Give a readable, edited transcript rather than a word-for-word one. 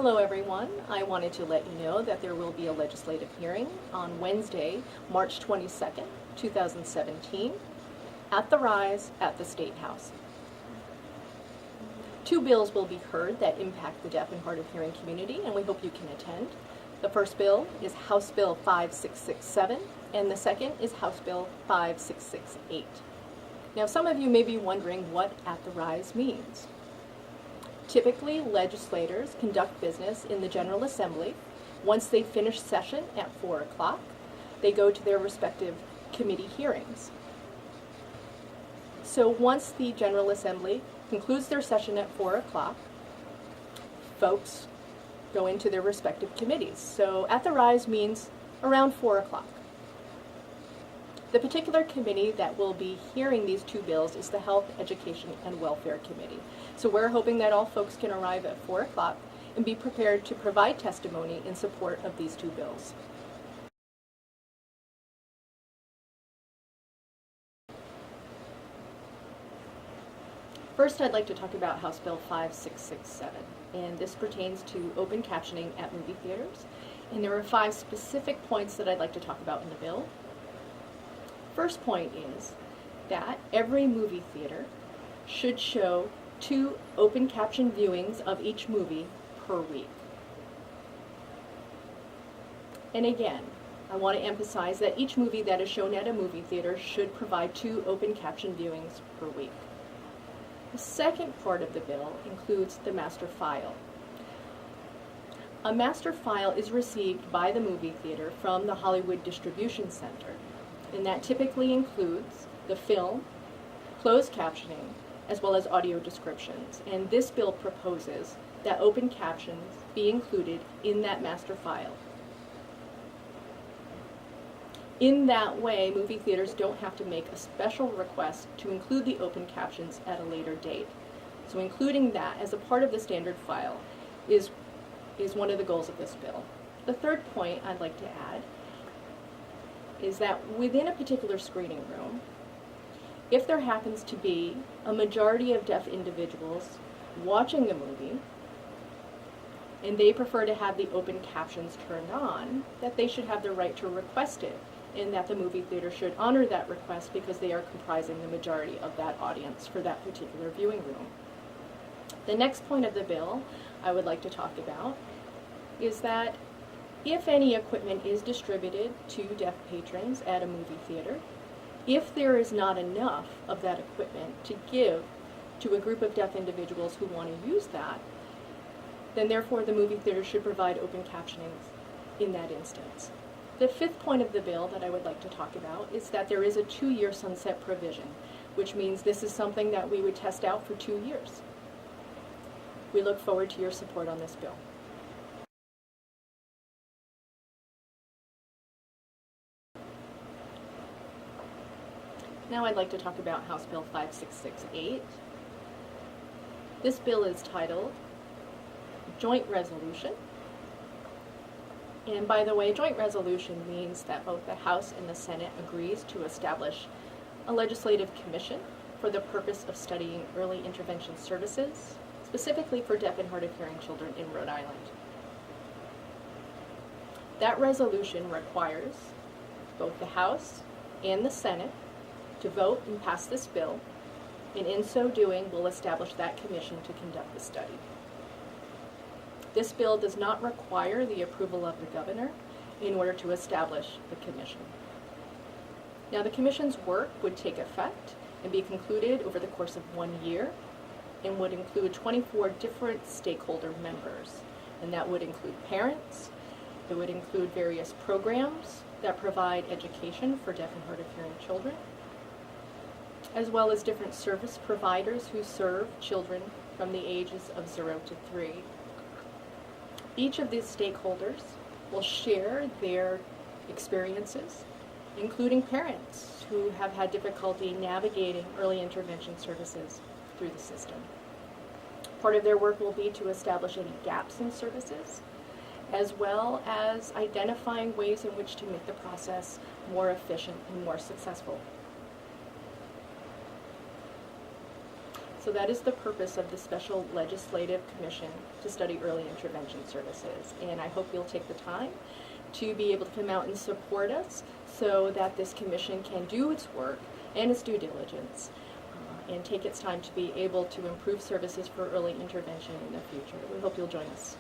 Hello everyone. I wanted to let you know that there will be a legislative hearing on Wednesday, March 22nd, 2017 at the Rise at the State House. Two bills will be heard that impact the deaf and hard of hearing community, and we hope you can attend. The first bill is House Bill 5667 and the second is House Bill 5668. Now some of you may be wondering what at the Rise means. Typically, legislators conduct business in the General Assembly. Once they finish session at 4 o'clock, they go to their respective committee hearings. So once the General Assembly concludes their session at 4 o'clock, folks go into their respective committees. So at the Rise means around 4 o'clock. The particular committee that will be hearing these two bills is the Health, Education, and Welfare Committee. So we're hoping that all folks can arrive at 4 o'clock and be prepared to provide testimony in support of these two bills. First, I'd like to talk about House Bill 5667, and this pertains to open captioning at movie theaters. And there are 5 specific points that I'd like to talk about in the bill. First point is that every movie theater should show 2 open caption viewings of each movie per week. And again, I want to emphasize that each movie that is shown at a movie theater should provide 2 open caption viewings per week. The second part of the bill includes the master file. A master file is received by the movie theater from the Hollywood Distribution Center, and that typically includes the film, closed captioning, as well as audio descriptions. And this bill proposes that open captions be included in that master file. In that way, movie theaters don't have to make a special request to include the open captions at a later date. So including that as a part of the standard file is one of the goals of this bill. The third point I'd like to add is that within a particular screening room, if there happens to be a majority of deaf individuals watching the movie and they prefer to have the open captions turned on, that they should have the right to request it, and that the movie theater should honor that request because they are comprising the majority of that audience for that particular viewing room. The next point of the bill I would like to talk about is that if any equipment is distributed to deaf patrons at a movie theater, if there is not enough of that equipment to give to a group of deaf individuals who want to use that, then therefore the movie theater should provide open captioning in that instance. The fifth point of the bill that I would like to talk about is that there is a 2-year sunset provision, which means this is something that we would test out for 2 years. We look forward to your support on this bill. Now I'd like to talk about House Bill 5668. This bill is titled Joint Resolution. And by the way, joint resolution means that both the House and the Senate agrees to establish a legislative commission for the purpose of studying early intervention services, specifically for deaf and hard of hearing children in Rhode Island. That resolution requires both the House and the Senate to vote and pass this bill, and in so doing will establish that commission to conduct the study. This bill does not require the approval of the governor in order to establish the commission. Now the commission's work would take effect and be concluded over the course of 1 year and would include 24 different stakeholder members. And that would include parents, it would include various programs that provide education for deaf and hard of hearing children, as well as different service providers who serve children from the ages of 0 to 3. Each of these stakeholders will share their experiences, including parents who have had difficulty navigating early intervention services through the system. Part of their work will be to establish any gaps in services, as well as identifying ways in which to make the process more efficient and more successful. So that is the purpose of the Special Legislative Commission to study early intervention services. And I hope you'll take the time to be able to come out and support us so that this commission can do its work and its due diligence and take its time to be able to improve services for early intervention in the future. We hope you'll join us.